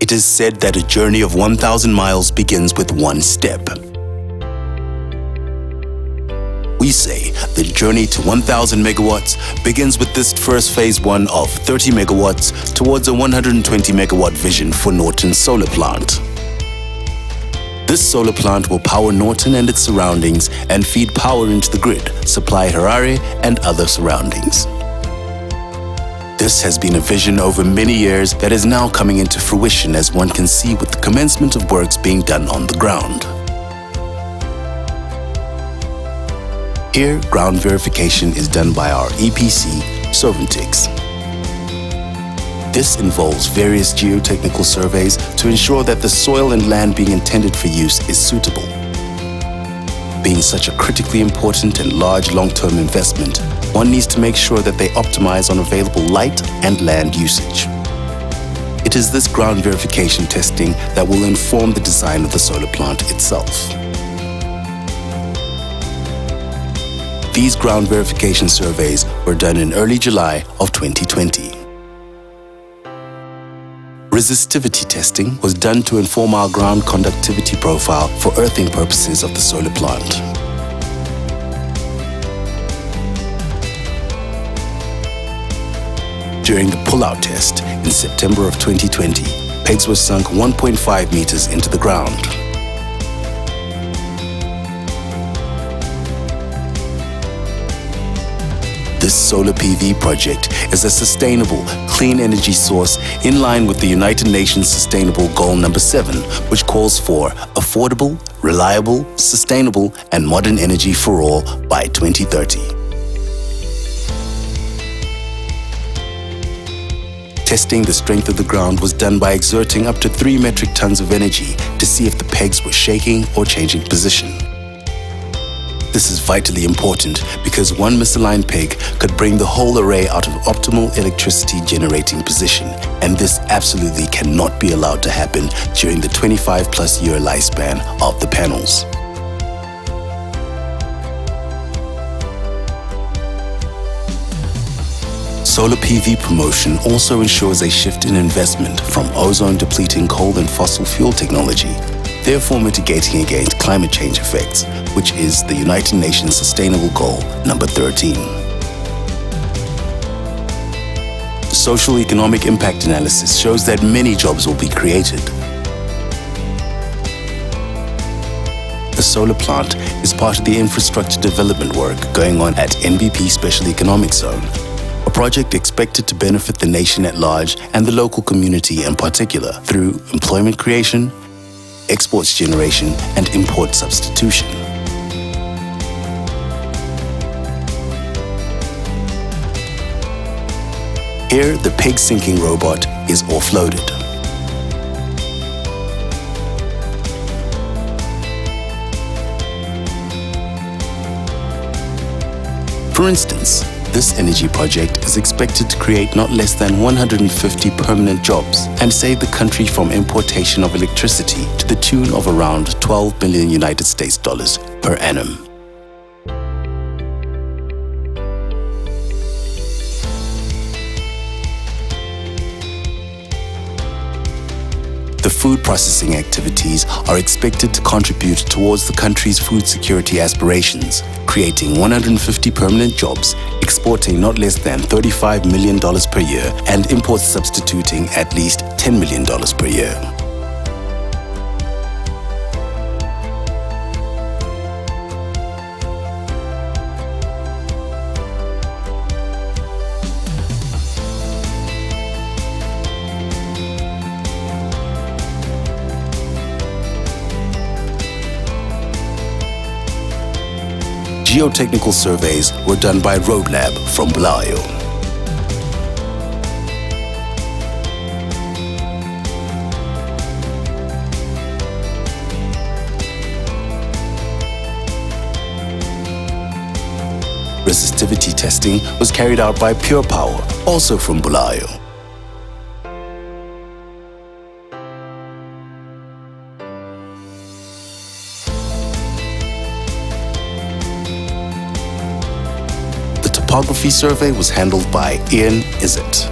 It is said that a journey of 1,000 miles begins with one step. We say the journey to 1,000 megawatts begins with this first phase 1 of 30 megawatts towards a 120 megawatt vision for Norton Solar Plant. This solar plant will power Norton and its surroundings and feed power into the grid, supply Harare and other surroundings. This has been a vision over many years that is now coming into fruition, as one can see with the commencement of works being done on the ground. Here, ground verification is done by our EPC, Sovintix. This involves various geotechnical surveys to ensure that the soil and land being intended for use is suitable. Being such a critically important and large long-term investment, one needs to make sure that they optimize on available light and land usage. It is this ground verification testing that will inform the design of the solar plant itself. These ground verification surveys were done in early July of 2020. Resistivity testing was done to inform our ground conductivity profile for earthing purposes of the solar plant. During the pull-out test in September of 2020, pegs were sunk 1.5 meters into the ground. This solar PV project is a sustainable, clean energy source in line with the United Nations Sustainable Goal number 7, which calls for affordable, reliable, sustainable, and modern energy for all by 2030. Testing the strength of the ground was done by exerting up to 3 metric tons of energy to see if the pegs were shaking or changing position. This is vitally important because one misaligned peg could bring the whole array out of optimal electricity generating position, and this absolutely cannot be allowed to happen during the 25+ year lifespan of the panels. Solar PV promotion also ensures a shift in investment from ozone-depleting coal and fossil fuel technology, therefore mitigating against climate change effects, which is the United Nations Sustainable Goal number 13. The social economic impact analysis shows that many jobs will be created. The solar plant is part of the infrastructure development work going on at NBP Special Economic Zone, a project expected to benefit the nation at large and the local community in particular through employment creation, exports generation, and import substitution. Here, the peg sinking robot is offloaded. For instance, this energy project is expected to create not less than 150 permanent jobs and save the country from importation of electricity to the tune of around 12 billion United States dollars per annum. The food processing activities are expected to contribute towards the country's food security aspirations, creating 150 permanent jobs, exporting not less than $35 million per year, and imports substituting at least $10 million per year. Geotechnical surveys were done by Road Lab from Bulawayo. Resistivity testing was carried out by Pure Power, also from Bulawayo. Topography survey was handled by Ian Izzet.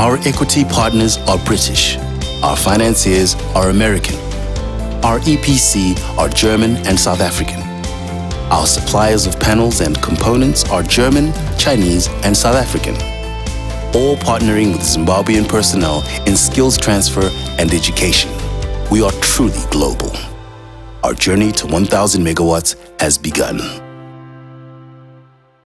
Our equity partners are British. Our financiers are American. Our EPC are German and South African. Our suppliers of panels and components are German, Chinese, and South African. All partnering with Zimbabwean personnel in skills transfer and education. We are truly global. Our journey to 1,000 megawatts has begun.